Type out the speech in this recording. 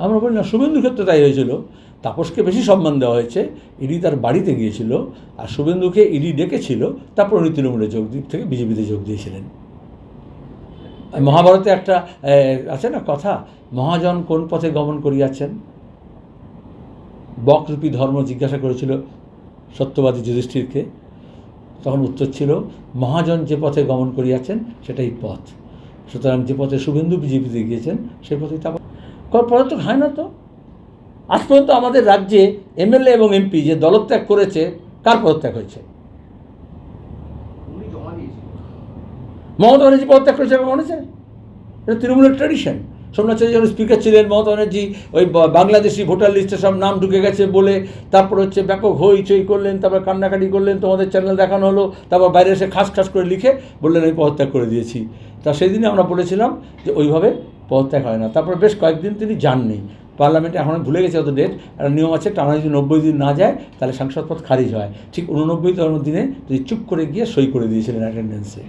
আমরা বলি না, শুভেন্দুর ক্ষেত্রে তাই হয়েছিল। তাপসকে বেশি সম্মান দেওয়া হয়েছে, ইডি তার বাড়িতে গিয়েছিল, আর শুভেন্দুকে ইডি ডেকেছিল, তারপর উনি তৃণমূলে যোগ থেকে বিজেপিতে যোগ দিয়েছিলেন। মহাভারতে একটা আছে না কথা, মহাজন কোন পথে গমন করিয়াছেন? বকরূপী ধর্ম জিজ্ঞাসা করেছিল সত্যবাদী যুধিষ্ঠিরকে, তখন উত্তর ছিল মহাজন যে পথে গমন করিয়াছেন সেটাই পথ। সুতরাং যে পথে শুভেন্দু বিজেপিতে গিয়েছেন সেই পথেই তারপর পদত্যাগ হয় না। তো আজ পর্যন্ত আমাদের রাজ্যে এমএলএ এবং এমপি যে দলত্যাগ করেছে, কার পদত্যাগ হয়েছে? মমতা ব্যানার্জি পদত্যাগ করেছে, মনে আছে? এটা তৃণমূলের ট্র্যাডিশন। সোমনাথ চৌধুরী যখন স্পিকার ছিলেন, মমতা ব্যানার্জি ওই বাংলাদেশি ভোটার লিস্টে সব নাম ঢুকে গেছে বলে তারপর ব্যাপক হইচই করলেন, তারপর কান্নাকাটি করলেন, তোমাদের চ্যানেল দেখানো হলো, তারপর বাইরে এসে খাস খাস করে লিখে বললেন আমি পদত্যাগ করে দিয়েছি। তা সেই দিনে আমরা বলেছিলাম যে ওইভাবে পদত্যাগ হয় না। তারপর বেশ কয়েকদিন তিনি যাননি পার্লামেন্টে, এখন ভুলে গেছে অত ডেট। একটা নিয়ম আছে, টানা যদি 90 দিন না যায় তাহলে সাংসদ পদ খারিজ হয়। ঠিক 89তম দিনে তিনি চুপ করে গিয়ে সই করে দিয়েছিলেন অ্যাটেন্ডেন্সে।